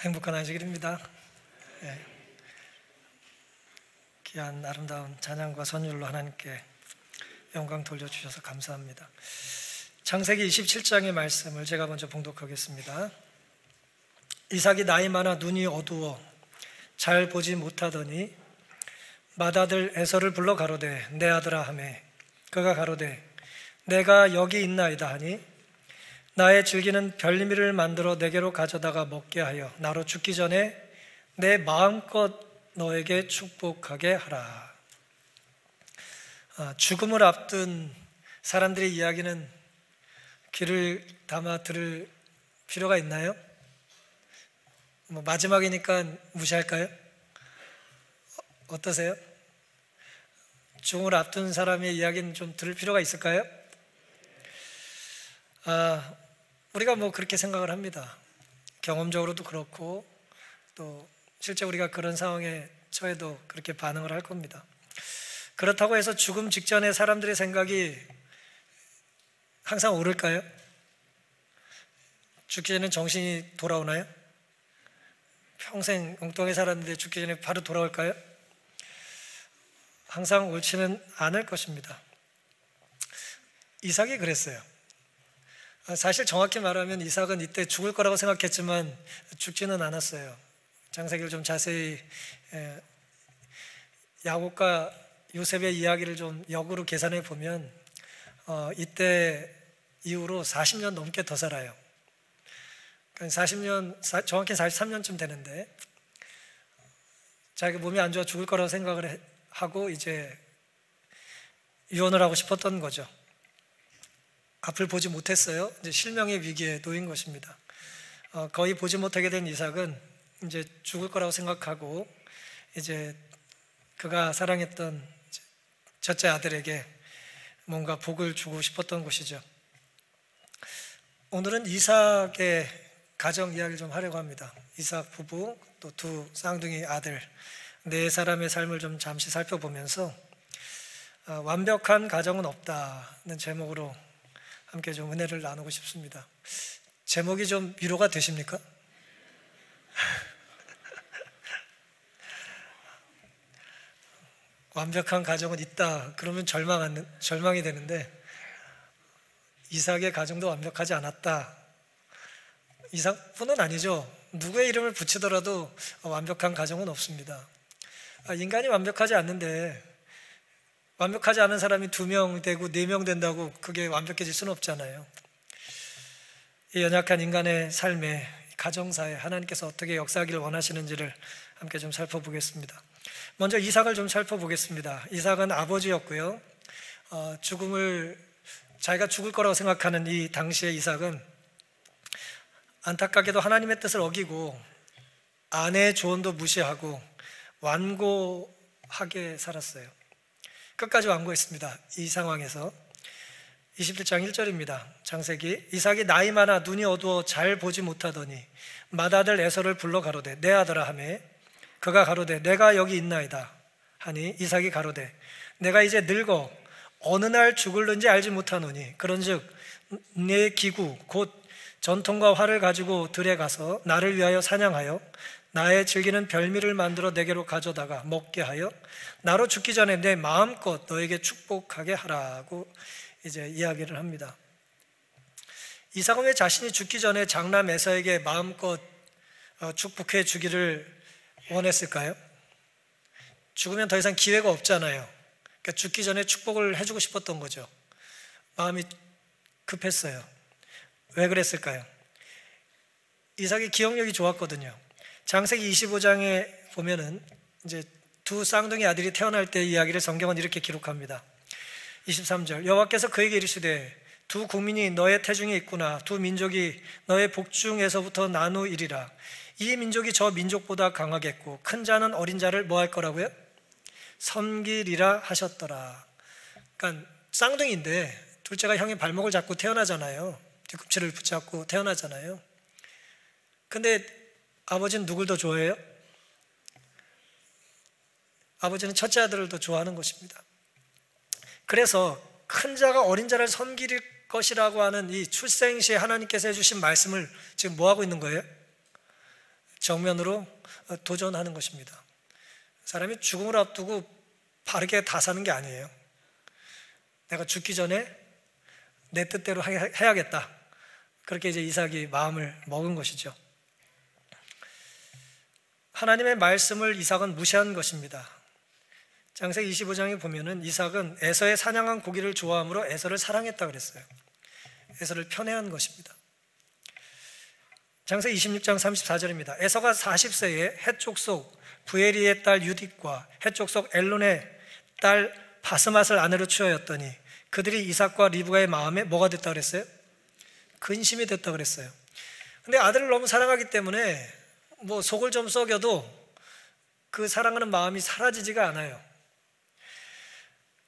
행복한 안식일입니다. 예. 귀한 아름다운 찬양과 선율로 하나님께 영광 돌려주셔서 감사합니다. 창세기 27장의 말씀을 제가 먼저 봉독하겠습니다. 이삭이 나이 많아 눈이 어두워 잘 보지 못하더니 맏아들 에서를 불러 가로되 내 아들아 하매 그가 가로되 내가 여기 있나이다 하니 나의 즐기는 별미를 만들어 내게로 가져다가 먹게 하여 나로 죽기 전에 내 마음껏 너에게 축복하게 하라. 죽음을 앞둔 사람들의 이야기는 귀를 담아 들을 필요가 있나요? 마지막이니까 무시할까요? 어떠세요? 죽음을 앞둔 사람의 이야기는 좀 들을 필요가 있을까요? 우리가 그렇게 생각을 합니다. 경험적으로도 그렇고 또 실제 우리가 그런 상황에 처해도 그렇게 반응을 할 겁니다. 그렇다고 해서 죽음 직전에 사람들의 생각이 항상 옳을까요? 죽기 전에 정신이 돌아오나요? 평생 엉뚱하게 살았는데 죽기 전에 바로 돌아올까요? 항상 옳지는 않을 것입니다. 이삭이 그랬어요. 사실 정확히 말하면 이삭은 이때 죽을 거라고 생각했지만 죽지는 않았어요. 창세기를 좀 자세히 야곱과 요셉의 이야기를 좀 역으로 계산해 보면 이때 이후로 40년 넘게 더 살아요. 그러니까 40년, 정확히 43년쯤 되는데 자기 몸이 안 좋아 죽을 거라고 생각을 하고 이제 이혼을 하고 싶었던 거죠. 앞을 보지 못했어요. 이제 실명의 위기에 놓인 것입니다. 거의 보지 못하게 된 이삭은 이제 죽을 거라고 생각하고 이제 그가 사랑했던 첫째 아들에게 뭔가 복을 주고 싶었던 것이죠. 오늘은 이삭의 가정 이야기를 좀 하려고 합니다. 이삭 부부 또 두 쌍둥이 아들 네 사람의 삶을 좀 잠시 살펴보면서 완벽한 가정은 없다는 제목으로 함께 좀 은혜를 나누고 싶습니다. 제목이 좀 위로가 되십니까? 완벽한 가정은 있다 그러면 절망이 되는데 이삭의 가정도 완벽하지 않았다. 이삭뿐은 아니죠. 누구의 이름을 붙이더라도 완벽한 가정은 없습니다. 인간이 완벽하지 않는데 완벽하지 않은 사람이 2명 되고 4명 된다고 그게 완벽해질 수는 없잖아요. 이 연약한 인간의 삶에 가정사에 하나님께서 어떻게 역사하기를 원하시는지를 함께 좀 살펴보겠습니다. 먼저 이삭을 좀 살펴보겠습니다. 이삭은 아버지였고요. 자기가 죽을 거라고 생각하는 이 당시의 이삭은 안타깝게도 하나님의 뜻을 어기고 아내의 조언도 무시하고 완고하게 살았어요. 끝까지 완고했습니다. 이 상황에서 21장 1절입니다. 창세기 이삭이 나이 많아 눈이 어두워 잘 보지 못하더니 맏아들 에서를 불러 가로되 내 아들아 하매 그가 가로되 내가 여기 있나이다 하니 이삭이 가로되 내가 이제 늙어 어느 날 죽을는지 알지 못하노니 그런즉 내 기구 곧 전통과 활을 가지고 들에 가서 나를 위하여 사냥하여 나의 즐기는 별미를 만들어 내게로 가져다가 먹게 하여 나로 죽기 전에 내 마음껏 너에게 축복하게 하라고 이제 이야기를 합니다. 이삭은 왜 자신이 죽기 전에 장남 에서에게 마음껏 축복해 주기를 원했을까요? 죽으면 더 이상 기회가 없잖아요. 그러니까 죽기 전에 축복을 해주고 싶었던 거죠. 마음이 급했어요. 왜 그랬을까요? 이삭이 기억력이 좋았거든요. 창세기 25장에 보면은 이제 두 쌍둥이 아들이 태어날 때 이야기를 성경은 이렇게 기록합니다. 23절 여호와께서 그에게 이르시되 두 국민이 너의 태중에 있구나. 두 민족이 너의 복중에서부터 나누이리라. 이 민족이 저 민족보다 강하겠고 큰 자는 어린 자를 뭐 할 거라고요? 섬기리라 하셨더라. 그러니까 쌍둥이인데 둘째가 형의 발목을 잡고 태어나잖아요. 뒤꿈치를 붙잡고 태어나잖아요. 근데 아버지는 누굴 더 좋아해요? 아버지는 첫째 아들을 더 좋아하는 것입니다. 그래서 큰 자가 어린 자를 섬길 것이라고 하는 이 출생 시에 하나님께서 해주신 말씀을 지금 뭐 하고 있는 거예요? 정면으로 도전하는 것입니다. 사람이 죽음을 앞두고 바르게 다 사는 게 아니에요. 내가 죽기 전에 내 뜻대로 해야겠다. 그렇게 이제 이삭이 마음을 먹은 것이죠. 하나님의 말씀을 이삭은 무시한 것입니다. 창세기 25장에 보면은 이삭은 에서의 사냥한 고기를 좋아함으로 에서를 사랑했다 그랬어요. 에서를 편애한 것입니다. 창세기 26장 34절입니다. 에서가 40세에 헷 족속 부에리의 딸 유딧과 헷 족속 엘론의 딸 바스맛을 아내로 취하였더니 그들이 이삭과 리브가의 마음에 뭐가 됐다 그랬어요? 근심이 됐다 그랬어요. 근데 아들을 너무 사랑하기 때문에 뭐 속을 좀 썩여도 그 사랑하는 마음이 사라지지가 않아요.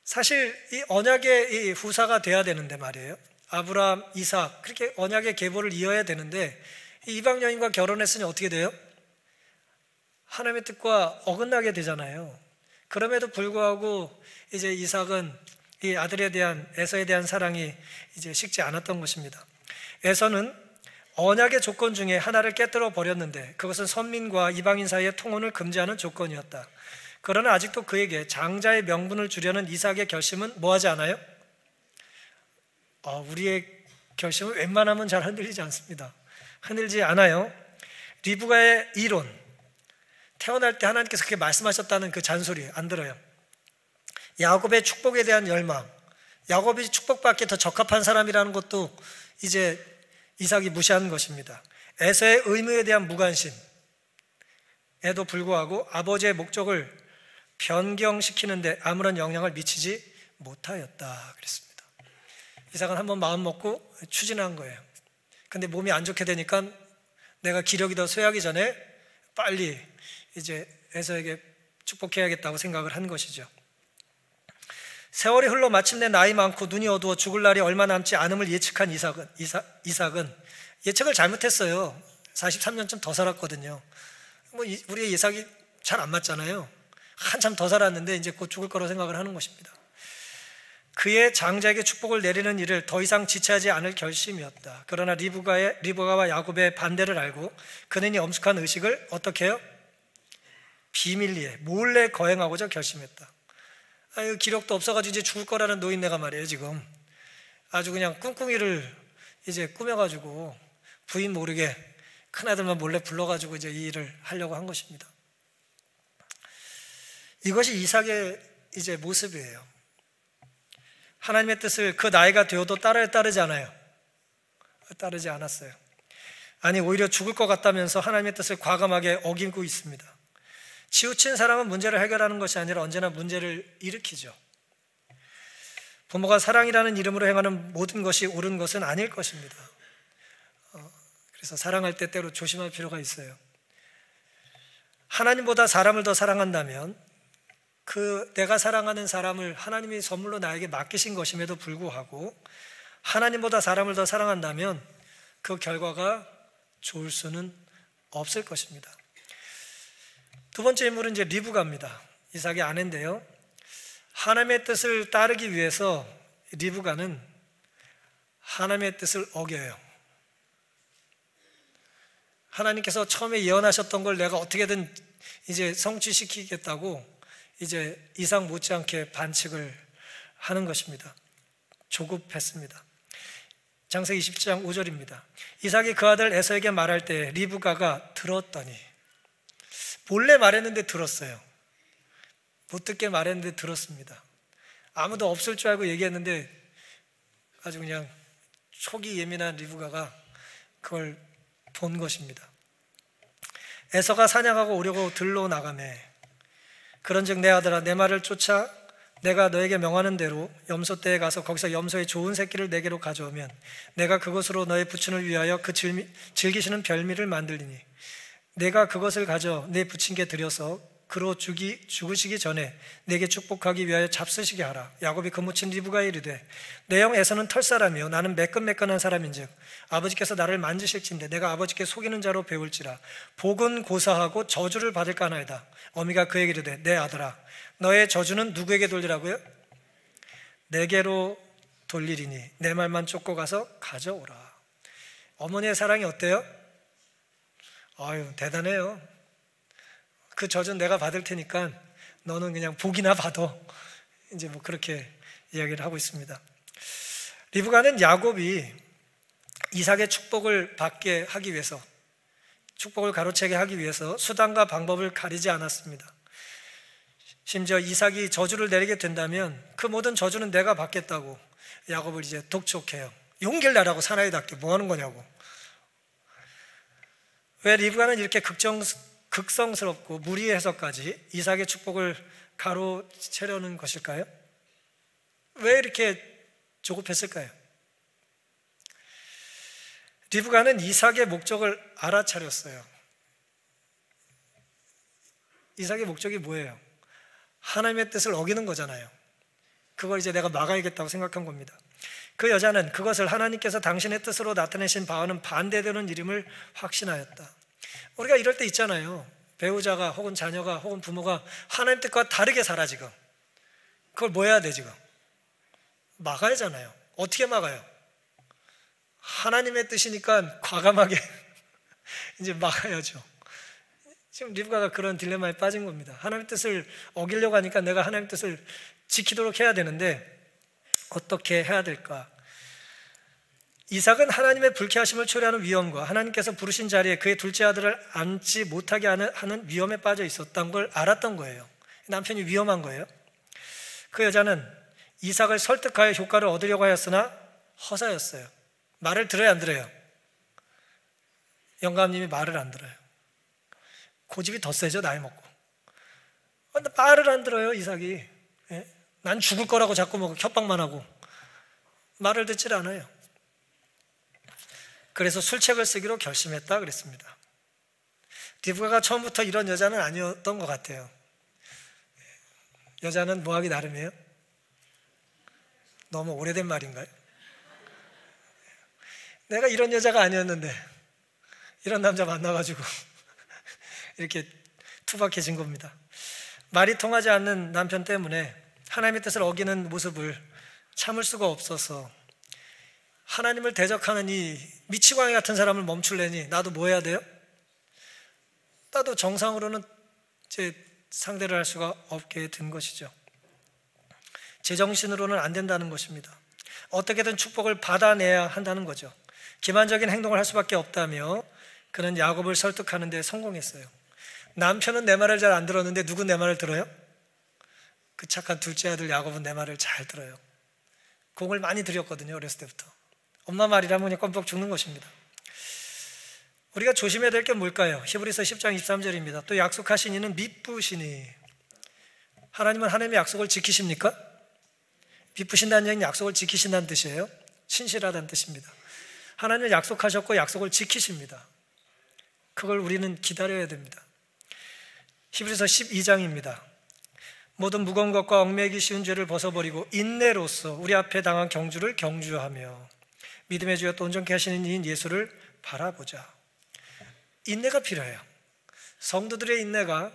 사실 이 언약의 이 후사가 돼야 되는데 말이에요. 아브라함, 이삭 그렇게 언약의 계보를 이어야 되는데 이방 여인과 결혼했으니 어떻게 돼요? 하나님의 뜻과 어긋나게 되잖아요. 그럼에도 불구하고 이제 이삭은 이 아들에 대한 에서에 대한 사랑이 이제 식지 않았던 것입니다. 에서는 언약의 조건 중에 하나를 깨뜨려 버렸는데 그것은 선민과 이방인 사이의 통혼을 금지하는 조건이었다. 그러나 아직도 그에게 장자의 명분을 주려는 이삭의 결심은 뭐하지 않아요? 우리의 결심은 웬만하면 잘 흔들리지 않습니다. 흔들지 않아요. 리브가의 이론, 태어날 때 하나님께서 그렇게 말씀하셨다는 그 잔소리 안 들어요. 야곱의 축복에 대한 열망, 야곱이 축복받기에 더 적합한 사람이라는 것도 이제 이삭이 무시한 것입니다. 에서의 의무에 대한 무관심에도 불구하고 아버지의 목적을 변경시키는데 아무런 영향을 미치지 못하였다 그랬습니다. 이삭은 한번 마음 먹고 추진한 거예요. 근데 몸이 안 좋게 되니까 내가 기력이 더 쇠하기 전에 빨리 이제 에서에게 축복해야겠다고 생각을 한 것이죠. 세월이 흘러 마침내 나이 많고 눈이 어두워 죽을 날이 얼마 남지 않음을 예측한 이삭은 예측을 잘못했어요. 43년쯤 더 살았거든요. 우리의 예상이 잘 안 맞잖아요. 한참 더 살았는데 이제 곧 죽을 거라고 생각을 하는 것입니다. 그의 장자에게 축복을 내리는 일을 더 이상 지체하지 않을 결심이었다. 그러나 리브가와 야곱의 반대를 알고 그는 이 엄숙한 의식을 어떻게 해요? 비밀리에 몰래 거행하고자 결심했다. 기력도 없어가지고 이제 죽을 거라는 노인네가 말이에요. 지금 아주 그냥 꿍꿍이를 이제 꾸며가지고 부인 모르게 큰아들만 몰래 불러가지고 이제 이 일을 하려고 한 것입니다. 이것이 이삭의 이제 모습이에요. 하나님의 뜻을 그 나이가 되어도 따르지 않아요. 따르지 않았어요. 아니 오히려 죽을 것 같다면서 하나님의 뜻을 과감하게 어기고 있습니다. 치우친 사람은 문제를 해결하는 것이 아니라 언제나 문제를 일으키죠. 부모가 사랑이라는 이름으로 행하는 모든 것이 옳은 것은 아닐 것입니다. 그래서 사랑할 때 때로 조심할 필요가 있어요. 하나님보다 사람을 더 사랑한다면 그 내가 사랑하는 사람을 하나님이 선물로 나에게 맡기신 것임에도 불구하고 하나님보다 사람을 더 사랑한다면 그 결과가 좋을 수는 없을 것입니다. 두 번째 인물은 이제 리브가입니다. 이삭의 아내인데요. 하나님의 뜻을 따르기 위해서 리브가는 하나님의 뜻을 어겨요. 하나님께서 처음에 예언하셨던 걸 내가 어떻게든 이제 성취시키겠다고 이제 이삭 못지않게 반칙을 하는 것입니다. 조급했습니다. 창세기 27장 5절입니다. 이삭이 그 아들 에서에게 말할 때 리브가가 들었더니, 몰래 말했는데 들었어요. 못 듣게 말했는데 들었습니다. 아무도 없을 줄 알고 얘기했는데 아주 그냥 촉이 예민한 리브가가 그걸 본 것입니다. 에서가 사냥하고 오려고 들로 나가매 그런즉 내 아들아 내 말을 쫓아 내가 너에게 명하는 대로 염소떼에 가서 거기서 염소의 좋은 새끼를 내게로 가져오면 내가 그것으로 너의 부친을 위하여 그 즐기시는 별미를 만들리니 내가 그것을 가져 내 부친께 드려서 그로 죽으시기 전에 내게 축복하기 위하여 잡수시게 하라. 야곱이 그 모친 리브가에 이르되 내 형 에서는 털사람이요 나는 매끈매끈한 사람인즉 아버지께서 나를 만지실진데 내가 아버지께 속이는 자로 배울지라. 복은 고사하고 저주를 받을까 하나이다. 어미가 그에게 이르되 내 아들아 너의 저주는 누구에게 돌리라고요? 내게로 돌리리니 내 말만 쫓고 가서 가져오라. 어머니의 사랑이 어때요? 아유, 대단해요. 그 젖은 내가 받을 테니까 너는 그냥 복이나 받아. 이제 뭐 그렇게 이야기를 하고 있습니다. 리브가는 야곱이 이삭의 축복을 받게 하기 위해서, 축복을 가로채게 하기 위해서 수단과 방법을 가리지 않았습니다. 심지어 이삭이 저주를 내리게 된다면 그 모든 저주는 내가 받겠다고 야곱을 이제 독촉해요. 용기를 내라고, 사나이답게 뭐 하는 거냐고. 왜 리브가는 이렇게 극성스럽고 무리해서까지 이삭의 축복을 가로채려는 것일까요? 왜 이렇게 조급했을까요? 리브가는 이삭의 목적을 알아차렸어요. 이삭의 목적이 뭐예요? 하나님의 뜻을 어기는 거잖아요. 그걸 이제 내가 막아야겠다고 생각한 겁니다. 그 여자는 그것을 하나님께서 당신의 뜻으로 나타내신 바와는 반대되는 일임을 확신하였다. 우리가 이럴 때 있잖아요. 배우자가 혹은 자녀가 혹은 부모가 하나님 뜻과 다르게 살아 지금. 그걸 뭐 해야 돼 지금? 막아야잖아요. 어떻게 막아요? 하나님의 뜻이니까 과감하게 이제 막아야죠. 지금 리브가가 그런 딜레마에 빠진 겁니다. 하나님의 뜻을 어기려고 하니까 내가 하나님의 뜻을 지키도록 해야 되는데 어떻게 해야 될까? 이삭은 하나님의 불쾌하심을 초래하는 위험과 하나님께서 부르신 자리에 그의 둘째 아들을 앉지 못하게 하는 위험에 빠져 있었던 걸 알았던 거예요. 남편이 위험한 거예요. 그 여자는 이삭을 설득하여 효과를 얻으려고 하였으나 허사였어요. 말을 들어야 안 들어요? 영감님이 말을 안 들어요. 고집이 더 세죠, 나이 먹고. 근데 말을 안 들어요, 이삭이. 예? 난 죽을 거라고 자꾸 뭐 협박만 하고 말을 듣질 않아요. 그래서 술책을 쓰기로 결심했다 그랬습니다. 리브가가 처음부터 이런 여자는 아니었던 것 같아요. 여자는 뭐 하기 나름이에요? 너무 오래된 말인가요? 내가 이런 여자가 아니었는데 이런 남자 만나가지고 이렇게 투박해진 겁니다. 말이 통하지 않는 남편 때문에 하나님의 뜻을 어기는 모습을 참을 수가 없어서 하나님을 대적하는 이 미치광이 같은 사람을 멈출래니 나도 뭐 해야 돼요? 나도 정상으로는 제 상대를 할 수가 없게 된 것이죠. 제정신으로는 안 된다는 것입니다. 어떻게든 축복을 받아내야 한다는 거죠. 기만적인 행동을 할 수밖에 없다며 그는 야곱을 설득하는 데 성공했어요. 남편은 내 말을 잘 안 들었는데 누군 내 말을 들어요? 그 착한 둘째 아들 야곱은 내 말을 잘 들어요. 공을 많이 들였거든요, 어렸을 때부터. 엄마 말이라면 그냥 껌뻑 죽는 것입니다. 우리가 조심해야 될 게 뭘까요? 히브리서 10장 23절입니다. 또 약속하신 이는 미쁘시니. 하나님은 하나님의 약속을 지키십니까? 미쁘신다는 얘기는 약속을 지키신다는 뜻이에요. 신실하다는 뜻입니다. 하나님은 약속하셨고 약속을 지키십니다. 그걸 우리는 기다려야 됩니다. 히브리서 12장입니다. 모든 무거운 것과 얽매이기 쉬운 죄를 벗어버리고 인내로써 우리 앞에 당한 경주를 경주하며 믿음의 주여 또 온전케 하시는 이인 예수를 바라보자. 인내가 필요해요. 성도들의 인내가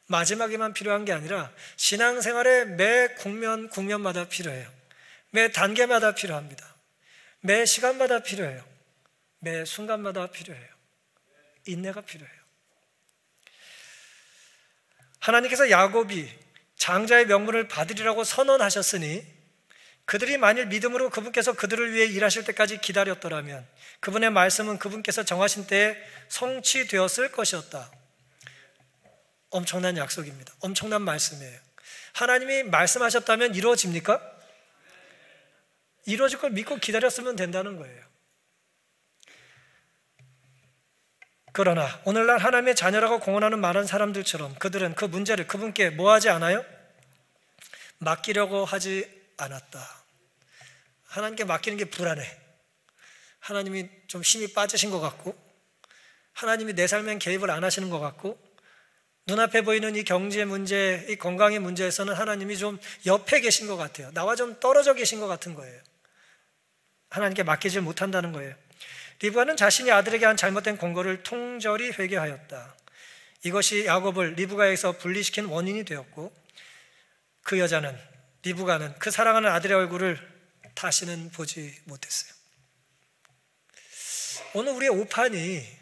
마지막에만 필요한 게 아니라 신앙생활의 매 국면마다 필요해요. 매 단계마다 필요합니다. 매 시간마다 필요해요. 매 순간마다 필요해요. 인내가 필요해요. 하나님께서 야곱이 장자의 명분을 받으리라고 선언하셨으니 그들이 만일 믿음으로 그분께서 그들을 위해 일하실 때까지 기다렸더라면 그분의 말씀은 그분께서 정하신 때에 성취되었을 것이었다. 엄청난 약속입니다. 엄청난 말씀이에요. 하나님이 말씀하셨다면 이루어집니까? 이루어질 걸 믿고 기다렸으면 된다는 거예요. 그러나 오늘날 하나님의 자녀라고 공언하는 많은 사람들처럼 그들은 그 문제를 그분께 뭐 하지 않아요? 맡기려고 하지 않았다. 하나님께 맡기는 게 불안해. 하나님이 좀 힘이 빠지신 것 같고 하나님이 내 삶엔 개입을 안 하시는 것 같고 눈앞에 보이는 이 경제 문제, 이 건강의 문제에서는 하나님이 좀 옆에 계신 것 같아요. 나와 좀 떨어져 계신 것 같은 거예요. 하나님께 맡기지 못한다는 거예요. 리브가는 자신이 아들에게 한 잘못된 권고를 통절히 회개하였다. 이것이 야곱을 리브가에서 분리시킨 원인이 되었고 그 여자는, 리브가는 그 사랑하는 아들의 얼굴을 다시는 보지 못했어요. 오늘 우리의 오판이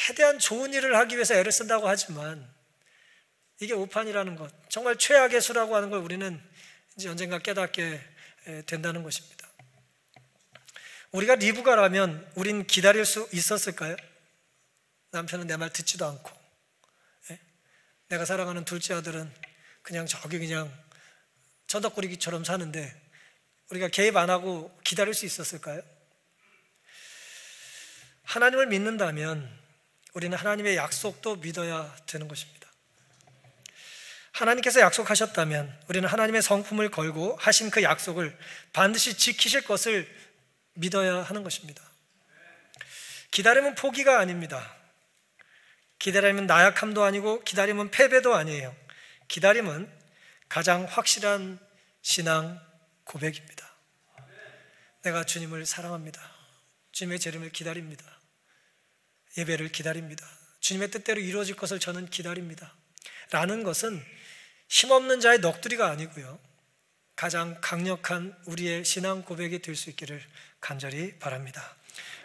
최대한 좋은 일을 하기 위해서 애를 쓴다고 하지만 이게 오판이라는 것, 정말 최악의 수라고 하는 걸 우리는 이제 언젠가 깨닫게 된다는 것입니다. 우리가 리브가라면 우린 기다릴 수 있었을까요? 남편은 내 말 듣지도 않고, 내가 사랑하는 둘째 아들은 그냥 저기 그냥 천덕꾸리기처럼 사는데 우리가 개입 안 하고 기다릴 수 있었을까요? 하나님을 믿는다면 우리는 하나님의 약속도 믿어야 되는 것입니다. 하나님께서 약속하셨다면 우리는 하나님의 성품을 걸고 하신 그 약속을 반드시 지키실 것을 믿어야 하는 것입니다. 기다림은 포기가 아닙니다. 기다림은 나약함도 아니고 기다림은 패배도 아니에요. 기다림은 가장 확실한 신앙 고백입니다. 내가 주님을 사랑합니다. 주님의 재림을 기다립니다. 예배를 기다립니다. 주님의 뜻대로 이루어질 것을 저는 기다립니다. 라는 것은 힘없는 자의 넋두리가 아니고요, 가장 강력한 우리의 신앙 고백이 될 수 있기를 간절히 바랍니다.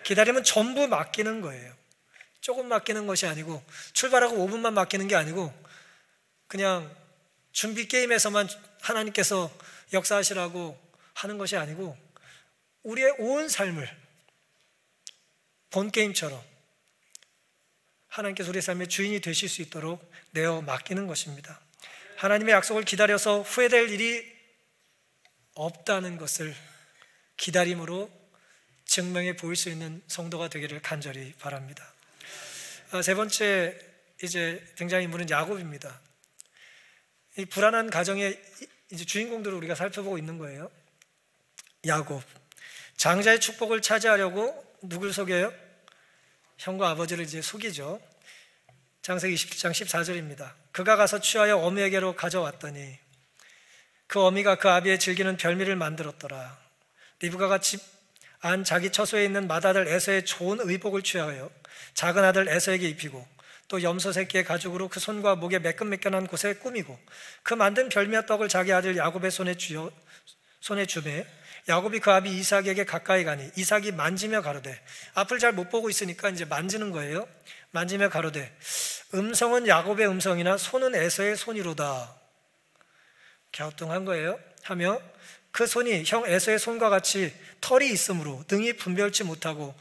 기다림은 전부 맡기는 거예요. 조금 맡기는 것이 아니고, 출발하고 5분만 맡기는 게 아니고, 그냥 준비 게임에서만 하나님께서 역사하시라고 하는 것이 아니고 우리의 온 삶을 본 게임처럼 하나님께서 우리의 삶의 주인이 되실 수 있도록 내어 맡기는 것입니다. 하나님의 약속을 기다려서 후회될 일이 없다는 것을 기다림으로 증명해 보일 수 있는 성도가 되기를 간절히 바랍니다. 세 번째 이제 등장인물은 야곱입니다. 이 불안한 가정의 이제 주인공들을 우리가 살펴보고 있는 거예요. 야곱, 장자의 축복을 차지하려고 누굴 속여요? 형과 아버지를 이제 속이죠. 창세기 27장 14절입니다. 그가 가서 취하여 어미에게로 가져왔더니 그 어미가 그 아비의 즐기는 별미를 만들었더라. 리브가가 집 안 자기 처소에 있는 맏아들 에서의 좋은 의복을 취하여 작은 아들 에서에게 입히고 또 염소 새끼의 가죽으로 그 손과 목에 매끈매끈한 곳에 꾸미고 그 만든 별미와 떡을 자기 아들 야곱의 손에 주매 야곱이 그 아비 이삭에게 가까이 가니 이삭이 만지며 가로되, 앞을 잘 못 보고 있으니까 이제 만지는 거예요. 만지며 가로되, 음성은 야곱의 음성이나 손은 에서의 손이로다. 갸우뚱한 거예요. 하며 그 손이 형 에서의 손과 같이 털이 있으므로 능히 분별치 못하고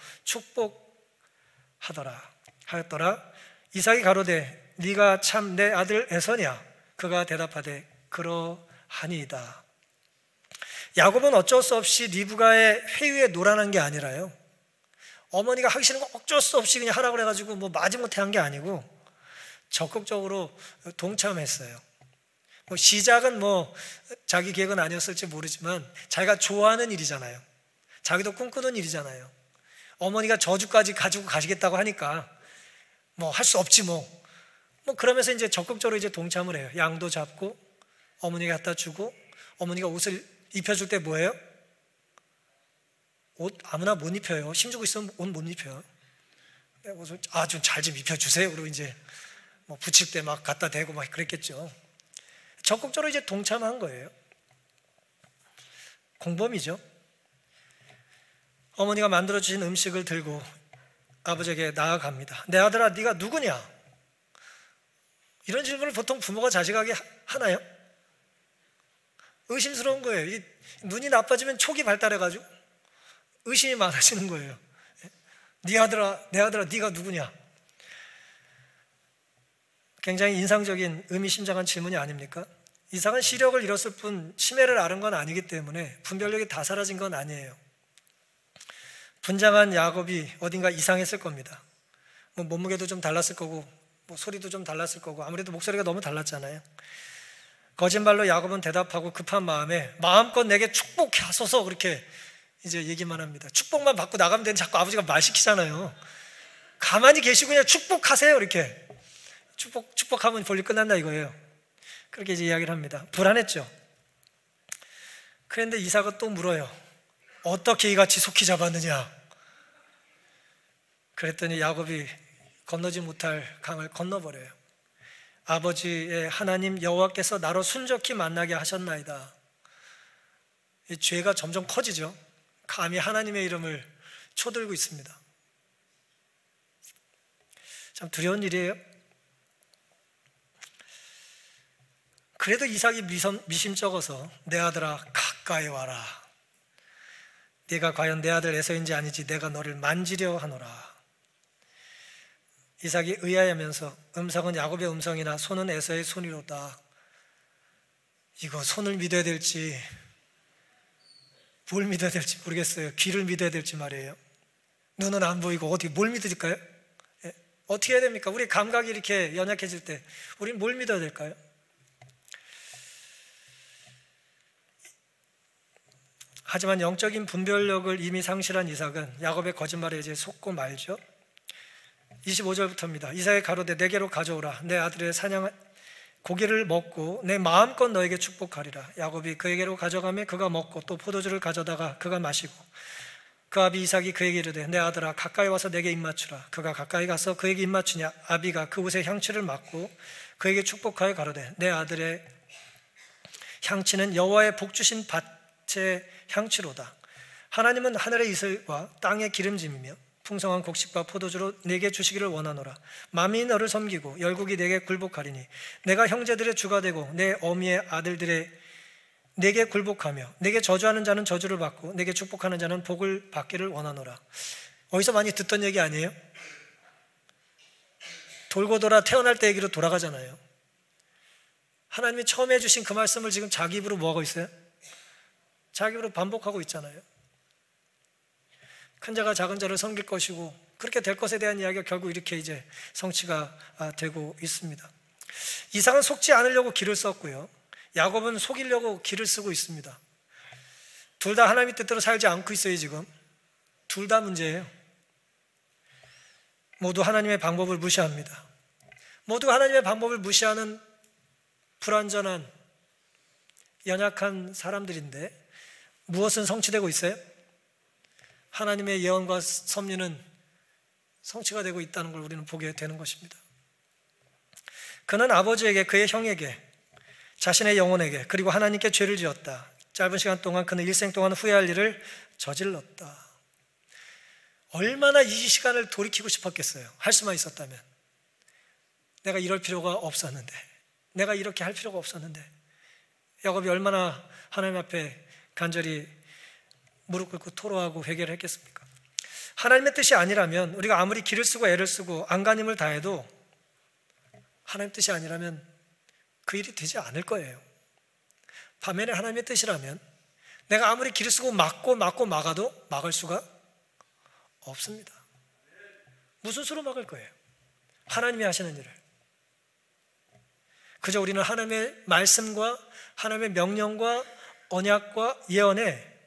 하였더라. 이삭이 가로되, 네가 참 내 아들 에서냐? 그가 대답하되, 그러하니이다. 야곱은 어쩔 수 없이 리브가의 회유에 노란한 게 아니라요, 어머니가 하기 싫은 거 어쩔 수 없이 그냥 하라고 해가지고 뭐 마지못해 한 게 아니고 적극적으로 동참했어요. 시작은 자기 계획은 아니었을지 모르지만 자기가 좋아하는 일이잖아요. 자기도 꿈꾸는 일이잖아요. 어머니가 저주까지 가지고 가시겠다고 하니까 할 수 없지 그러면서 이제 적극적으로 이제 동참을 해요. 양도 잡고 어머니가 갖다 주고, 어머니가 옷을 입혀줄 때 뭐예요? 옷 아무나 못 입혀요. 힘주고 있으면 옷 못 입혀요. 옷을 좀 잘 좀 입혀주세요. 그리고 이제 붙일 때 막 갖다 대고 막 그랬겠죠. 적극적으로 이제 동참한 거예요. 공범이죠. 어머니가 만들어주신 음식을 들고 아버지에게 나아갑니다. 내 아들아, 네가 누구냐? 이런 질문을 보통 부모가 자식에게 하나요? 의심스러운 거예요. 눈이 나빠지면 촉이 발달해가지고 의심이 많아지는 거예요. 네 아들아, 내 아들아, 네가 누구냐? 굉장히 인상적인 의미심장한 질문이 아닙니까? 이삭은 시력을 잃었을 뿐 치매를 앓은 건 아니기 때문에 분별력이 다 사라진 건 아니에요. 분장한 야곱이 어딘가 이상했을 겁니다. 몸무게도 좀 달랐을 거고 소리도 좀 달랐을 거고, 아무래도 목소리가 너무 달랐잖아요. 거짓말로 야곱은 대답하고 급한 마음에 마음껏 내게 축복하소서 그렇게 이제 얘기만 합니다. 축복만 받고 나가면 되는데 자꾸 아버지가 말 시키잖아요. 가만히 계시고 그냥 축복하세요 이렇게. 축복하면 볼일 끝난다 이거예요. 그렇게 이제 이야기를 합니다. 불안했죠. 그런데 이삭은 또 물어요. 어떻게 이같이 속히 잡았느냐? 그랬더니 야곱이 건너지 못할 강을 건너버려요. 아버지의 하나님 여호와께서 나로 순적히 만나게 하셨나이다. 이 죄가 점점 커지죠. 감히 하나님의 이름을 쳐들고 있습니다. 참 두려운 일이에요. 그래도 이삭이 미심쩍어서 내 아들아 가까이 와라. 네가 과연 내 아들 에서인지 아니지 내가 너를 만지려 하노라. 이삭이 의아해하면서 음성은 야곱의 음성이나 손은 에서의 손이로다. 이거 손을 믿어야 될지 뭘 믿어야 될지 모르겠어요. 귀를 믿어야 될지 말이에요. 눈은 안 보이고 어떻게 뭘 믿을까요? 어떻게 해야 됩니까? 우리 감각이 이렇게 연약해질 때 우리는 뭘 믿어야 될까요? 하지만 영적인 분별력을 이미 상실한 이삭은 야곱의 거짓말에 이제 속고 말죠. 25절부터입니다. 이삭이 가로되 내게로 가져오라. 내 아들의 사냥 고기를 먹고 내 마음껏 너에게 축복하리라. 야곱이 그에게로 가져가며 그가 먹고 또 포도주를 가져다가 그가 마시고 그 아비 이삭이 그에게 이르되 내 아들아 가까이 와서 내게 입맞추라. 그가 가까이 가서 그에게 입맞추냐. 아비가 그 옷에 향취를 맡고 그에게 축복하여 가로되 내 아들의 향취는 여호와의 복 주신 밭의 향취로다. 하나님은 하늘의 이슬과 땅의 기름짐이며 풍성한 곡식과 포도주로 내게 주시기를 원하노라. 맘이 너를 섬기고 열국이 내게 굴복하리니 내가 형제들의 주가 되고 내 어미의 아들들의 내게 굴복하며 내게 저주하는 자는 저주를 받고 내게 축복하는 자는 복을 받기를 원하노라. 어디서 많이 듣던 얘기 아니에요? 돌고 돌아 태어날 때 얘기로 돌아가잖아요. 하나님이 처음 해주신 그 말씀을 지금 자기 입으로 뭐하고 있어요? 자기 입으로 반복하고 있잖아요. 큰 자가 작은 자를 섬길 것이고 그렇게 될 것에 대한 이야기가 결국 이렇게 이제 성취가 되고 있습니다. 이삭은 속지 않으려고 길을 썼고요, 야곱은 속이려고 길을 쓰고 있습니다. 둘 다 하나님의 뜻대로 살지 않고 있어요. 지금 둘 다 문제예요. 모두 하나님의 방법을 무시합니다. 모두 하나님의 방법을 무시하는 불완전한 연약한 사람들인데 무엇은 성취되고 있어요? 하나님의 예언과 섭리는 성취가 되고 있다는 걸 우리는 보게 되는 것입니다. 그는 아버지에게, 그의 형에게, 자신의 영혼에게, 그리고 하나님께 죄를 지었다. 짧은 시간 동안 그는 일생 동안 후회할 일을 저질렀다. 얼마나 이 시간을 돌이키고 싶었겠어요. 할 수만 있었다면. 내가 이럴 필요가 없었는데, 내가 이렇게 할 필요가 없었는데. 야곱이 얼마나 하나님 앞에 간절히 무릎 꿇고 토로하고 회개를 했겠습니까? 하나님의 뜻이 아니라면, 우리가 아무리 길을 쓰고 애를 쓰고 안간힘을 다해도 하나님의 뜻이 아니라면 그 일이 되지 않을 거예요. 반면에 하나님의 뜻이라면 내가 아무리 길을 쓰고 막고 막아도 막을 수가 없습니다. 무슨 수로 막을 거예요? 하나님이 하시는 일을. 그저 우리는 하나님의 말씀과 하나님의 명령과 언약과 예언에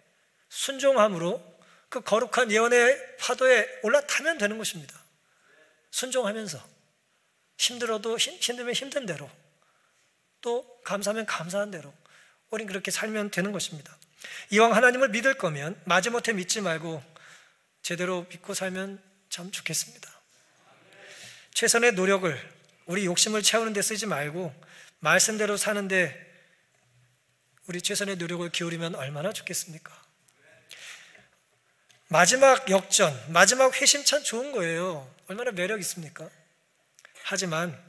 순종함으로 그 거룩한 예언의 파도에 올라타면 되는 것입니다. 순종하면서 힘들어도 힘들면 힘든 대로, 또 감사하면 감사한 대로 우린 그렇게 살면 되는 것입니다. 이왕 하나님을 믿을 거면 마지못해 믿지 말고 제대로 믿고 살면 참 좋겠습니다. 최선의 노력을 우리 욕심을 채우는 데 쓰지 말고 말씀대로 사는데 우리 최선의 노력을 기울이면 얼마나 좋겠습니까? 마지막 역전, 마지막 회심 참 좋은 거예요. 얼마나 매력 있습니까? 하지만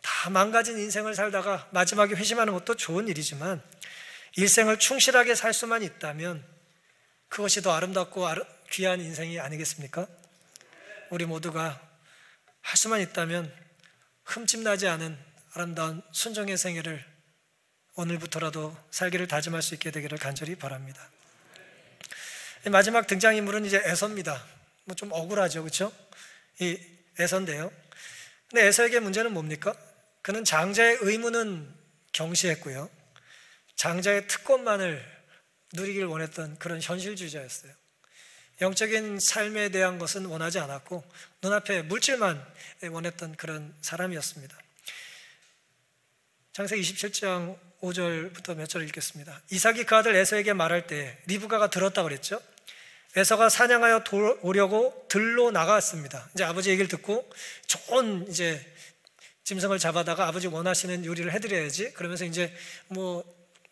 다 망가진 인생을 살다가 마지막에 회심하는 것도 좋은 일이지만 일생을 충실하게 살 수만 있다면 그것이 더 아름답고 귀한 인생이 아니겠습니까? 우리 모두가 할 수만 있다면 흠집나지 않은 아름다운 순종의 생애를 오늘부터라도 살기를 다짐할 수 있게 되기를 간절히 바랍니다. 마지막 등장인물은 이제 에서입니다. 뭐 좀 억울하죠, 그렇죠? 이 에서인데요. 근데 에서에게 문제는 뭡니까? 그는 장자의 의무는 경시했고요, 장자의 특권만을 누리길 원했던 그런 현실주의자였어요. 영적인 삶에 대한 것은 원하지 않았고 눈앞에 물질만 원했던 그런 사람이었습니다. 창세기 27장 5절부터 몇 절을 읽겠습니다. 이삭이 그 아들 에서에게 말할 때 리브가가 들었다고 그랬죠. 에서가 사냥하여 오려고 들로 나갔습니다. 이제 아버지 얘기를 듣고 좋은 이제 짐승을 잡아다가 아버지 원하시는 요리를 해드려야지, 그러면서 이제 뭐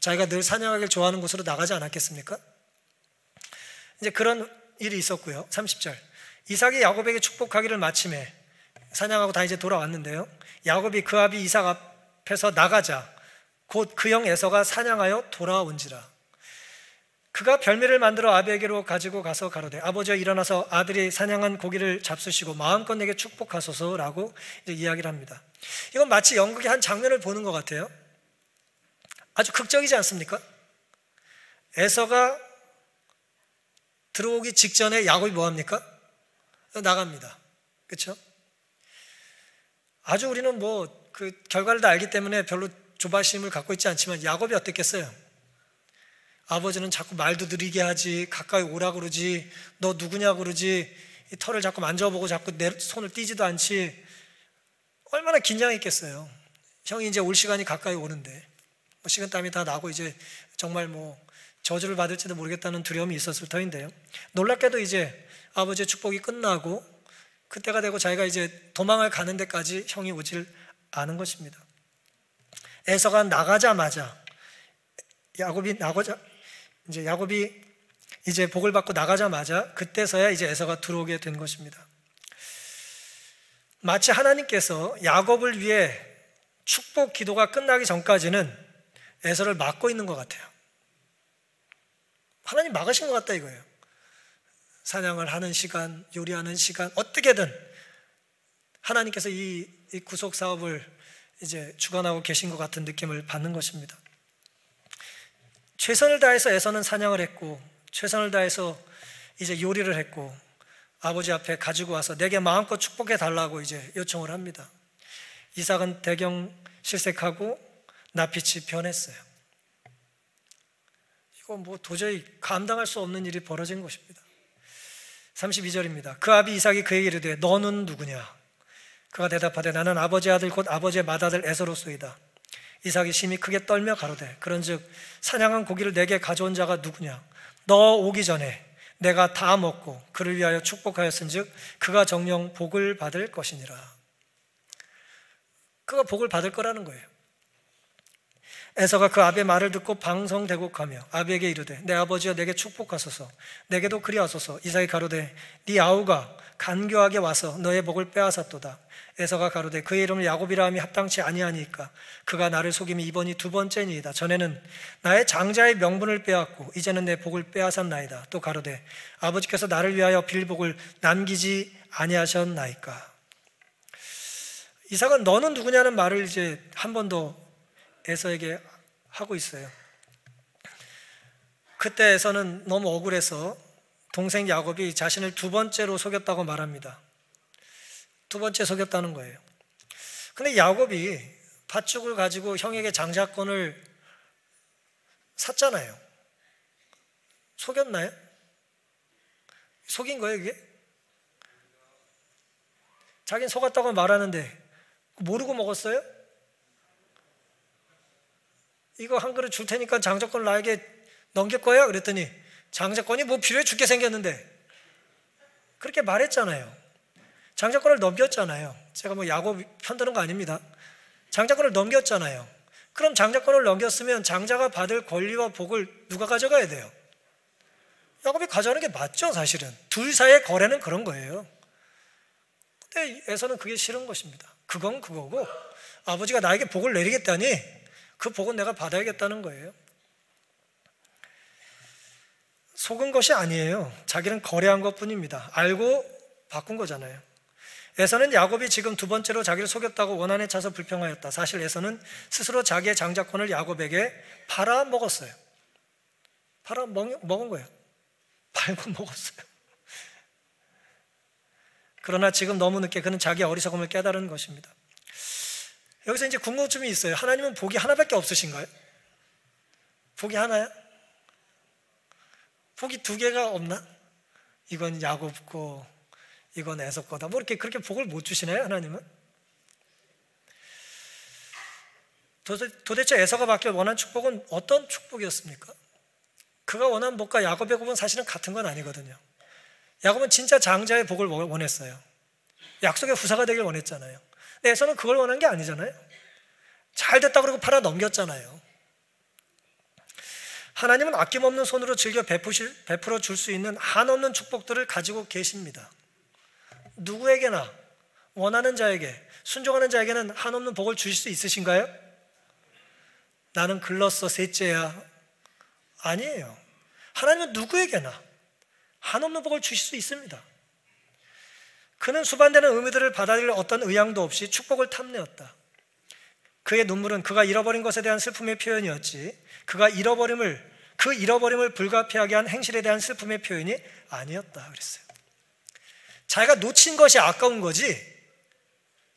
자기가 늘 사냥하길 좋아하는 곳으로 나가지 않았겠습니까? 이제 그런 일이 있었고요. 30절, 이삭이 야곱에게 축복하기를 마침에 사냥하고 다 이제 돌아왔는데요, 야곱이 그 아비 이삭 앞에서 나가자 곧 그 형 에서가 사냥하여 돌아온지라. 그가 별미를 만들어 아비에게로 가지고 가서 가로되 아버지여 일어나서 아들이 사냥한 고기를 잡수시고 마음껏 내게 축복하소서라고 이제 이야기를 합니다. 이건 마치 연극의 한 장면을 보는 것 같아요. 아주 극적이지 않습니까? 에서가 들어오기 직전에 야곱이 뭐합니까? 나갑니다. 그렇죠? 아주 우리는 뭐 그 결과를 다 알기 때문에 별로 조바심을 갖고 있지 않지만 야곱이 어땠겠어요? 아버지는 자꾸 말도 느리게 하지, 가까이 오라 그러지, 너 누구냐 그러지, 이 털을 자꾸 만져보고 자꾸 내 손을 띄지도 않지. 얼마나 긴장했겠어요. 형이 이제 올 시간이 가까이 오는데 뭐 식은땀이 다 나고 이제 정말 뭐 저주를 받을지도 모르겠다는 두려움이 있었을 터인데요, 놀랍게도 이제 아버지의 축복이 끝나고 그때가 되고 자기가 이제 도망을 가는 데까지 형이 오질 않은 것입니다. 에서가 나가자마자 야곱이 이제 복을 받고 나가자마자 그때서야 이제 에서가 들어오게 된 것입니다. 마치 하나님께서 야곱을 위해 축복 기도가 끝나기 전까지는 에서를 막고 있는 것 같아요. 하나님 막으신 것 같다 이거예요. 사냥을 하는 시간, 요리하는 시간, 어떻게든 하나님께서 이 구속 사업을 이제 주관하고 계신 것 같은 느낌을 받는 것입니다. 최선을 다해서 에서는 사냥을 했고, 최선을 다해서 이제 요리를 했고, 아버지 앞에 가지고 와서 내게 마음껏 축복해 달라고 이제 요청을 합니다. 이삭은 대경 실색하고 낯빛이 변했어요. 이거 뭐 도저히 감당할 수 없는 일이 벌어진 것입니다. 32절입니다. 그 아비 이삭이 그에게 이르되 너는 누구냐? 그가 대답하되 나는 아버지의 아들 곧 아버지의 맏아들 에서로소이다. 이삭이 심히 크게 떨며 가로되 그런즉 사냥한 고기를 내게 가져온 자가 누구냐? 너 오기 전에 내가 다 먹고 그를 위하여 축복하였은즉 그가 정녕 복을 받을 것이니라. 그가 복을 받을 거라는 거예요. 에서가 그 아비의 말을 듣고 방성대곡하며 아비에게 이르되 내 아버지여 내게 축복하소서, 내게도 그리하소서. 이삭이 가로되 네 아우가 간교하게 와서 너의 복을 빼앗았도다. 에서가 가로되 그의 이름을 야곱이라 함이 합당치 아니하니까 그가 나를 속임이 이번이 두 번째니이다. 전에는 나의 장자의 명분을 빼앗고 이제는 내 복을 빼앗았나이다. 또 가로되 아버지께서 나를 위하여 빌 복을 남기지 아니하셨나이까. 이삭은 너는 누구냐는 말을 이제 한 번 더 에서에게 하고 있어요. 그때 에서는 너무 억울해서 동생 야곱이 자신을 두 번째로 속였다고 말합니다. 두 번째 속였다는 거예요. 근데 야곱이 밭죽을 가지고 형에게 장자권을 샀잖아요. 속였나요? 속인 거예요 이게? 자기는 속았다고 말하는데 모르고 먹었어요? 이거 한 그릇 줄 테니까 장자권을 나에게 넘길 거야? 그랬더니 장자권이 뭐 필요해 죽게 생겼는데, 그렇게 말했잖아요. 장자권을 넘겼잖아요. 제가 뭐 야곱 편드는 거 아닙니다. 장자권을 넘겼잖아요. 그럼 장자권을 넘겼으면 장자가 받을 권리와 복을 누가 가져가야 돼요? 야곱이 가져가는 게 맞죠. 사실은 둘 사이의 거래는 그런 거예요. 근데 에서는 그게 싫은 것입니다. 그건 그거고 아버지가 나에게 복을 내리겠다니 그 복은 내가 받아야겠다는 거예요. 속은 것이 아니에요. 자기는 거래한 것뿐입니다. 알고 바꾼 거잖아요. 에서는 야곱이 지금 두 번째로 자기를 속였다고 원한에 차서 불평하였다. 사실 에서는 스스로 자기의 장자권을 야곱에게 팔아먹었어요. 팔아먹은 거예요. 팔고 먹었어요. 그러나 지금 너무 늦게 그는 자기의 어리석음을 깨달은 것입니다. 여기서 이제 궁금증이 있어요. 하나님은 복이 하나밖에 없으신가요? 복이 하나야? 복이 두 개가 없나? 이건 야곱 거, 이건 에서 거다. 뭐 이렇게 그렇게 복을 못 주시나요, 하나님은? 도대체 에서가 받길 원한 축복은 어떤 축복이었습니까? 그가 원한 복과 야곱의 복은 사실은 같은 건 아니거든요. 야곱은 진짜 장자의 복을 원했어요. 약속의 후사가 되길 원했잖아요. 근데 에서는 그걸 원한 게 아니잖아요. 잘 됐다 그러고 팔아 넘겼잖아요. 하나님은 아낌없는 손으로 즐겨 베풀어 줄 수 있는 한없는 축복들을 가지고 계십니다. 누구에게나 원하는 자에게, 순종하는 자에게는 한없는 복을 주실 수 있으신가요? 나는 글렀어 셋째야. 아니에요. 하나님은 누구에게나 한없는 복을 주실 수 있습니다. 그는 수반되는 의미들을 받아들일 어떤 의향도 없이 축복을 탐내었다. 그의 눈물은 그가 잃어버린 것에 대한 슬픔의 표현이었지, 그 잃어버림을 불가피하게 한 행실에 대한 슬픔의 표현이 아니었다 그랬어요. 자기가 놓친 것이 아까운 거지,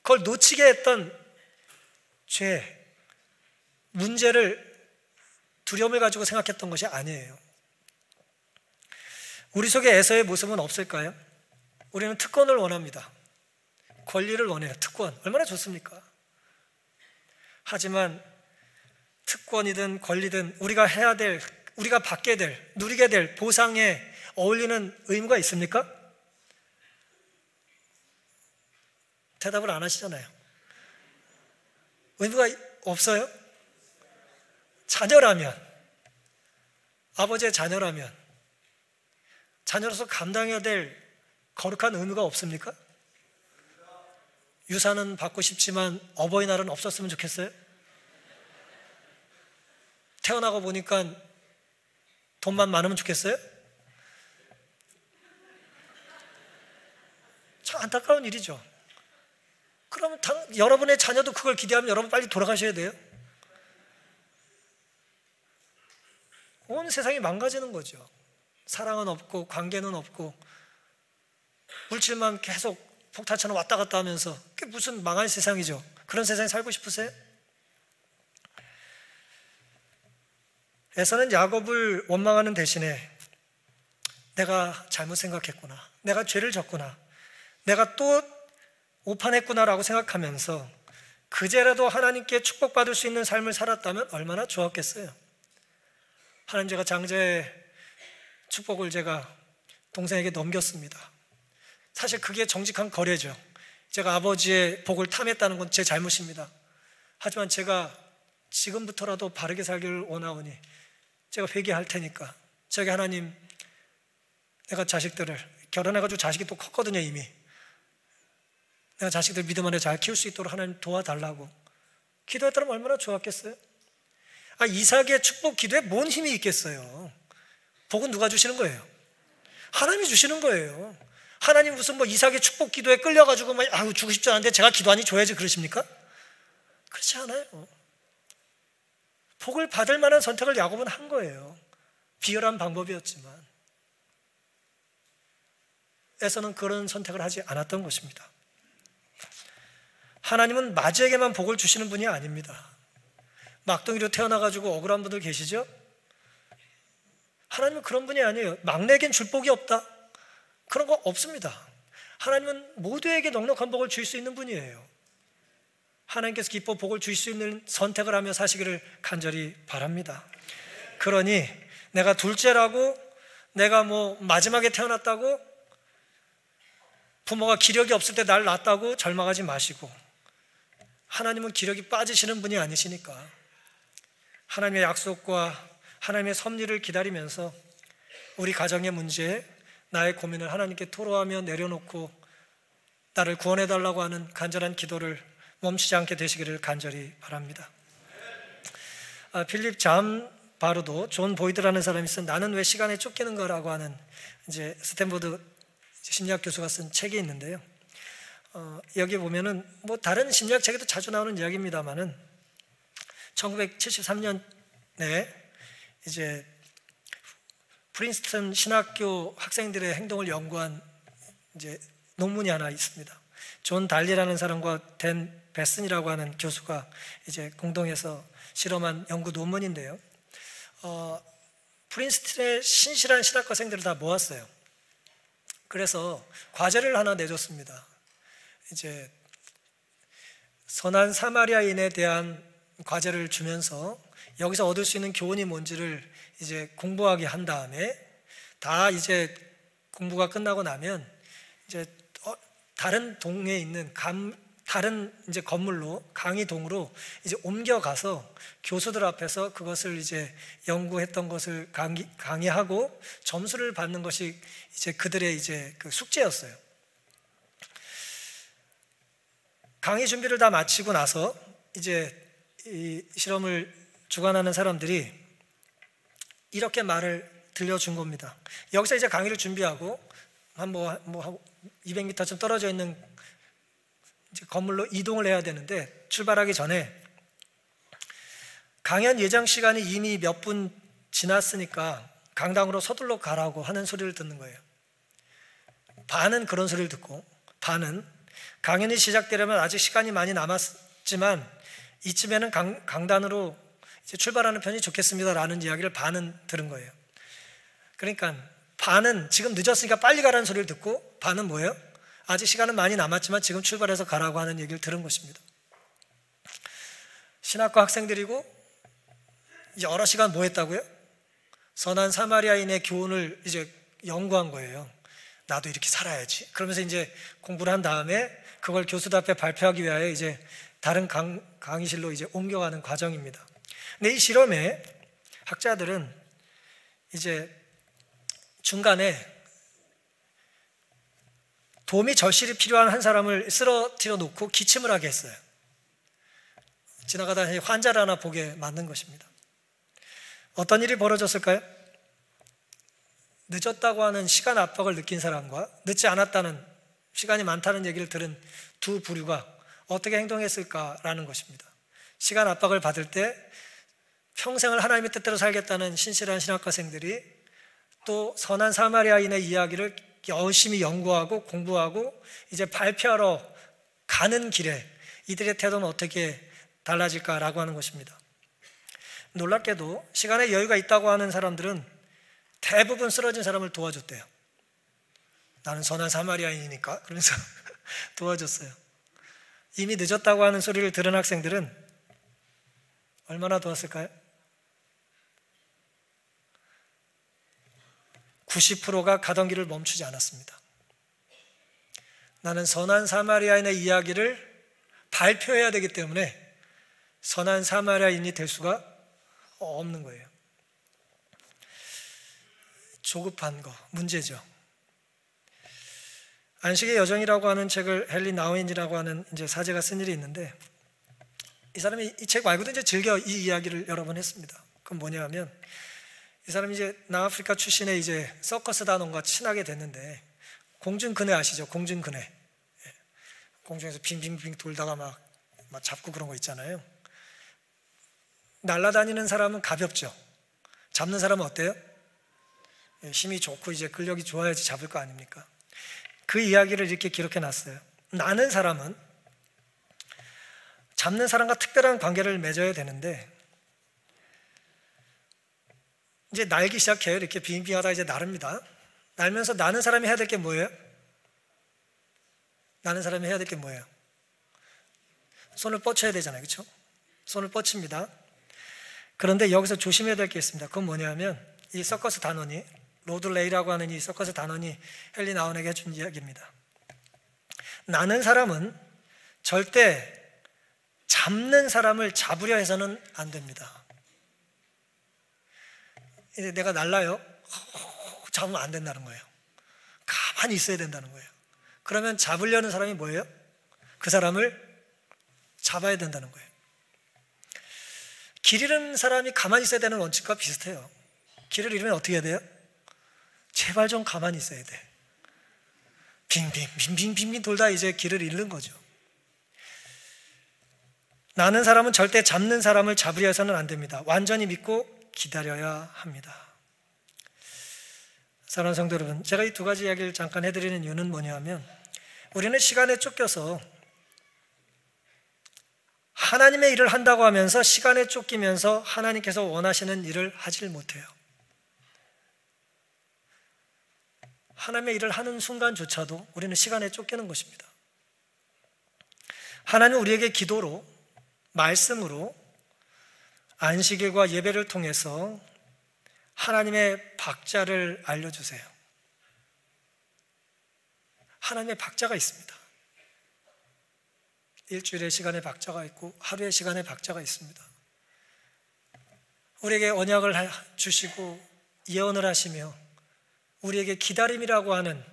그걸 놓치게 했던 죄, 문제를 두려움을 가지고 생각했던 것이 아니에요. 우리 속에 에서의 모습은 없을까요? 우리는 특권을 원합니다. 권리를 원해요. 특권 얼마나 좋습니까? 하지만 특권이든 권리든 우리가 해야 될, 우리가 받게 될, 누리게 될 보상에 어울리는 의무가 있습니까? 대답을 안 하시잖아요. 의무가 없어요? 자녀라면, 아버지의 자녀라면 자녀로서 감당해야 될 거룩한 의무가 없습니까? 유산은 받고 싶지만 어버이날은 없었으면 좋겠어요? 태어나고 보니까 돈만 많으면 좋겠어요? 참 안타까운 일이죠. 그러면 여러분의 자녀도 그걸 기대하면 여러분 빨리 돌아가셔야 돼요? 온 세상이 망가지는 거죠. 사랑은 없고 관계는 없고 물질만 계속 폭탄처럼 왔다 갔다 하면서, 그게 무슨 망할 세상이죠. 그런 세상에 살고 싶으세요? 에서는 야곱을 원망하는 대신에 내가 잘못 생각했구나, 내가 죄를 졌구나, 내가 또 오판했구나라고 생각하면서 그제라도 하나님께 축복받을 수 있는 삶을 살았다면 얼마나 좋았겠어요. 하나님, 제가 장자의 축복을 제가 동생에게 넘겼습니다. 사실 그게 정직한 거래죠. 제가 아버지의 복을 탐했다는 건 제 잘못입니다. 하지만 제가 지금부터라도 바르게 살기를 원하오니 제가 회개할 테니까 저기 하나님, 내가 자식들을 결혼해가지고 자식이 또 컸거든요. 이미 내가 자식들 믿음 안에 잘 키울 수 있도록 하나님 도와달라고 기도했다면 얼마나 좋았겠어요? 이삭의 축복 기도에 뭔 힘이 있겠어요? 복은 누가 주시는 거예요? 하나님이 주시는 거예요. 하나님 무슨 이삭의 축복 기도에 끌려가지고 주고 싶지 않은데 제가 기도하니 줘야지 그러십니까? 그렇지 않아요. 복을 받을 만한 선택을 야곱은 한 거예요. 비열한 방법이었지만 에서는 그런 선택을 하지 않았던 것입니다. 하나님은 마지에게만 복을 주시는 분이 아닙니다. 막둥이로 태어나가지고 억울한 분들 계시죠? 하나님은 그런 분이 아니에요. 막내에겐 줄 복이 없다, 그런 거 없습니다. 하나님은 모두에게 넉넉한 복을 줄 수 있는 분이에요. 하나님께서 기뻐 복을 줄 수 있는 선택을 하며 사시기를 간절히 바랍니다. 그러니 내가 둘째라고, 내가 마지막에 태어났다고, 부모가 기력이 없을 때 날 낳았다고 절망하지 마시고, 하나님은 기력이 빠지시는 분이 아니시니까 하나님의 약속과 하나님의 섭리를 기다리면서 우리 가정의 문제에 나의 고민을 하나님께 토로하며 내려놓고 나를 구원해달라고 하는 간절한 기도를 멈추지 않게 되시기를 간절히 바랍니다. 필립 잠바로도 존 보이드라는 사람이 쓴 나는 왜 시간에 쫓기는가라고 하는 이제 스탠포드 심리학 교수가 쓴 책이 있는데요. 여기 보면은 다른 심리학 책에도 자주 나오는 이야기입니다만은 1973년에 이제 프린스턴 신학교 학생들의 행동을 연구한 이제 논문이 하나 있습니다. 존 달리라는 사람과 댄 베슨이라고 하는 교수가 이제 공동해서 실험한 연구 논문인데요. 프린스턴의 신실한 신학과생들을 다 모았어요. 그래서 과제를 하나 내줬습니다. 이제 선한 사마리아인에 대한 과제를 주면서 여기서 얻을 수 있는 교훈이 뭔지를 이제 공부하게 한 다음에 다 이제 공부가 끝나고 나면 이제 다른 동에 있는 다른 이제 건물로, 강의동으로 이제 옮겨가서 교수들 앞에서 그것을 이제 연구했던 것을 강의하고 점수를 받는 것이 이제 그들의 이제 그 숙제였어요. 강의 준비를 다 마치고 나서 이제 이 실험을 주관하는 사람들이 이렇게 말을 들려준 겁니다. 여기서 이제 강의를 준비하고 한 200m쯤 떨어져 있는 이제 건물로 이동을 해야 되는데, 출발하기 전에 강연 예정 시간이 이미 몇 분 지났으니까 강당으로 서둘러 가라고 하는 소리를 듣는 거예요. 반은 그런 소리를 듣고, 반은 강연이 시작되려면 아직 시간이 많이 남았지만 이쯤에는 강단으로 이제 출발하는 편이 좋겠습니다라는 이야기를 반은 들은 거예요. 그러니까 반은 지금 늦었으니까 빨리 가라는 소리를 듣고, 반은 뭐예요? 아직 시간은 많이 남았지만 지금 출발해서 가라고 하는 얘기를 들은 것입니다. 신학과 학생들이고 여러 시간 뭐 했다고요? 선한 사마리아인의 교훈을 이제 연구한 거예요. 나도 이렇게 살아야지. 그러면서 이제 공부를 한 다음에 그걸 교수들 앞에 발표하기 위하여 이제 다른 강의실로 이제 옮겨가는 과정입니다. 근데 이 실험에 학자들은 이제 중간에 도움이 절실히 필요한 한 사람을 쓰러뜨려 놓고 기침을 하게 했어요. 지나가다 환자를 하나 보게 만든 것입니다. 어떤 일이 벌어졌을까요? 늦었다고 하는 시간 압박을 느낀 사람과 늦지 않았다는, 시간이 많다는 얘기를 들은 두 부류가 어떻게 행동했을까라는 것입니다. 시간 압박을 받을 때 평생을 하나님의 뜻대로 살겠다는 신실한 신학과생들이 또 선한 사마리아인의 이야기를 열심히 연구하고 공부하고 이제 발표하러 가는 길에 이들의 태도는 어떻게 달라질까라고 하는 것입니다. 놀랍게도 시간에 여유가 있다고 하는 사람들은 대부분 쓰러진 사람을 도와줬대요. 나는 선한 사마리아인이니까 그러면서 도와줬어요. 이미 늦었다고 하는 소리를 들은 학생들은 얼마나 도왔을까요? 90%가 가던 길을 멈추지 않았습니다. 나는 선한 사마리아인의 이야기를 발표해야 되기 때문에 선한 사마리아인이 될 수가 없는 거예요. 조급한 거, 문제죠. 안식의 여정이라고 하는 책을 헨리 나우인이라고 하는 이제 사제가 쓴 일이 있는데, 이 사람이 이 책 말고도 이제 즐겨 이 이야기를 여러 번 했습니다. 그건 뭐냐면, 이 사람이 이제 남아프리카 출신의 이제 서커스 단원과 친하게 됐는데, 공중근해 아시죠? 공중근해. 공중에서 빙빙빙 돌다가 막 잡고 그런 거 있잖아요. 날아다니는 사람은 가볍죠. 잡는 사람은 어때요? 힘이 좋고 이제 근력이 좋아야지 잡을 거 아닙니까? 그 이야기를 이렇게 기록해 놨어요. 나는 사람은 잡는 사람과 특별한 관계를 맺어야 되는데, 이제 날기 시작해요. 이렇게 빙빙하다 이제 나릅니다. 날면서 나는 사람이 해야 될 게 뭐예요? 나는 사람이 해야 될 게 뭐예요? 손을 뻗쳐야 되잖아요. 그렇죠? 손을 뻗칩니다. 그런데 여기서 조심해야 될 게 있습니다. 그건 뭐냐면, 이 서커스 단원이, 로드 레이라고 하는 이 서커스 단원이 헨리 나운에게 해준 이야기입니다. 나는 사람은 절대 잡는 사람을 잡으려 해서는 안 됩니다. 이제 내가 날라요. 잡으면 안 된다는 거예요. 가만히 있어야 된다는 거예요. 그러면 잡으려는 사람이 뭐예요? 그 사람을 잡아야 된다는 거예요. 길 잃은 사람이 가만히 있어야 되는 원칙과 비슷해요. 길을 잃으면 어떻게 해야 돼요? 제발 좀 가만히 있어야 돼. 빙빙 돌다 이제 길을 잃는 거죠. 나는 사람은 절대 잡는 사람을 잡으려 해서는 안 됩니다. 완전히 믿고 기다려야 합니다. 사랑하는 성도 여러분, 제가 이 두 가지 이야기를 잠깐 해드리는 이유는 뭐냐면, 우리는 시간에 쫓겨서 하나님의 일을 한다고 하면서 시간에 쫓기면서 하나님께서 원하시는 일을 하질 못해요. 하나님의 일을 하는 순간조차도 우리는 시간에 쫓기는 것입니다. 하나님은 우리에게 기도로, 말씀으로, 안식일과 예배를 통해서 하나님의 박자를 알려주세요. 하나님의 박자가 있습니다. 일주일의 시간의 박자가 있고 하루의 시간의 박자가 있습니다. 우리에게 언약을 주시고 예언을 하시며 우리에게 기다림이라고 하는,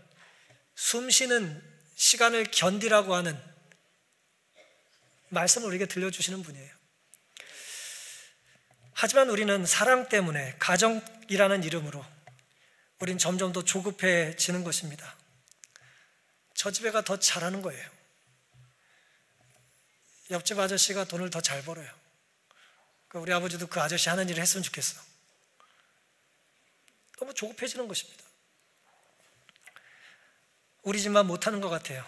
숨쉬는 시간을 견디라고 하는 말씀을 우리에게 들려주시는 분이에요. 하지만 우리는 사랑 때문에 가정이라는 이름으로 우린 점점 더 조급해지는 것입니다. 저 집 애가 더 잘하는 거예요. 옆집 아저씨가 돈을 더 잘 벌어요. 우리 아버지도 그 아저씨 하는 일을 했으면 좋겠어. 너무 조급해지는 것입니다. 우리 집만 못하는 것 같아요.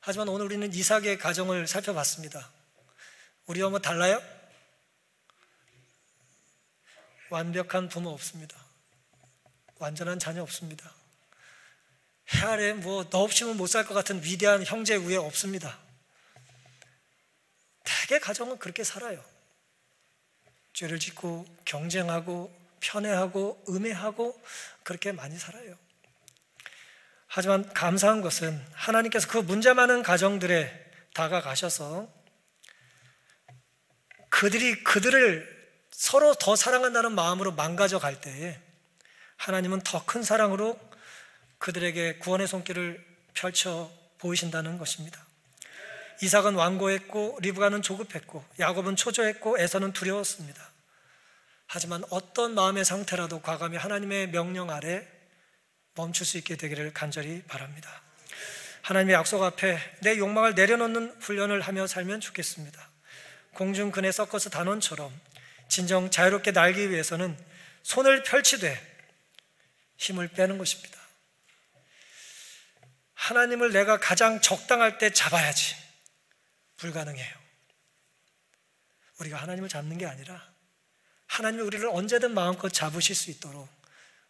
하지만 오늘 우리는 이삭의 가정을 살펴봤습니다. 우리 어머 달라요? 완벽한 부모 없습니다. 완전한 자녀 없습니다. 해 아래 너 없이는 못 살 것 같은 위대한 형제 위에 없습니다. 대개 가정은 그렇게 살아요. 죄를 짓고 경쟁하고 편애하고 음해하고 그렇게 많이 살아요. 하지만 감사한 것은 하나님께서 그 문제 많은 가정들에 다가가셔서 그들을 서로 더 사랑한다는 마음으로 망가져 갈 때에 하나님은 더 큰 사랑으로 그들에게 구원의 손길을 펼쳐 보이신다는 것입니다. 이삭은 완고했고 리브가는 조급했고 야곱은 초조했고 에서는 두려웠습니다. 하지만 어떤 마음의 상태라도 과감히 하나님의 명령 아래 멈출 수 있게 되기를 간절히 바랍니다. 하나님의 약속 앞에 내 욕망을 내려놓는 훈련을 하며 살면 좋겠습니다. 공중근의 서커스 단원처럼 진정 자유롭게 날기 위해서는 손을 펼치되 힘을 빼는 것입니다. 하나님을 내가 가장 적당할 때 잡아야지. 불가능해요. 우리가 하나님을 잡는 게 아니라 하나님이 우리를 언제든 마음껏 잡으실 수 있도록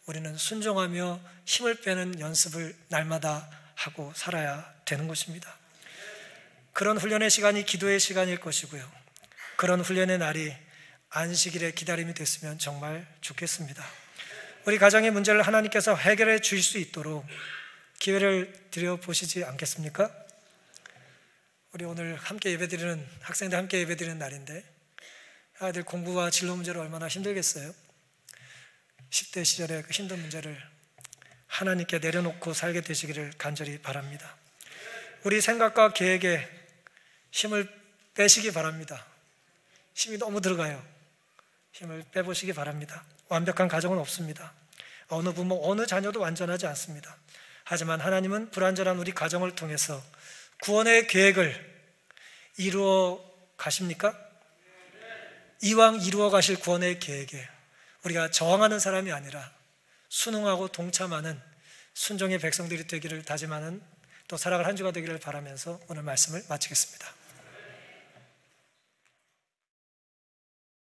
우리는 순종하며 힘을 빼는 연습을 날마다 하고 살아야 되는 것입니다. 그런 훈련의 시간이 기도의 시간일 것이고요. 그런 훈련의 날이 안식일의 기다림이 됐으면 정말 좋겠습니다. 우리 가정의 문제를 하나님께서 해결해 주실 수 있도록 기회를 드려보시지 않겠습니까? 우리 오늘 함께 예배드리는 학생들 함께 예배드리는 날인데 아이들 공부와 진로 문제로 얼마나 힘들겠어요? 10대 시절의 그 힘든 문제를 하나님께 내려놓고 살게 되시기를 간절히 바랍니다. 우리 생각과 계획에 힘을 빼시기 바랍니다. 힘이 너무 들어가요. 힘을 빼보시기 바랍니다. 완벽한 가정은 없습니다. 어느 부모, 어느 자녀도 완전하지 않습니다. 하지만 하나님은 불완전한 우리 가정을 통해서 구원의 계획을 이루어 가십니까? 이왕 이루어 가실 구원의 계획에 우리가 저항하는 사람이 아니라 순응하고 동참하는 순종의 백성들이 되기를 다짐하는 또 살아갈 한 주가 되기를 바라면서 오늘 말씀을 마치겠습니다.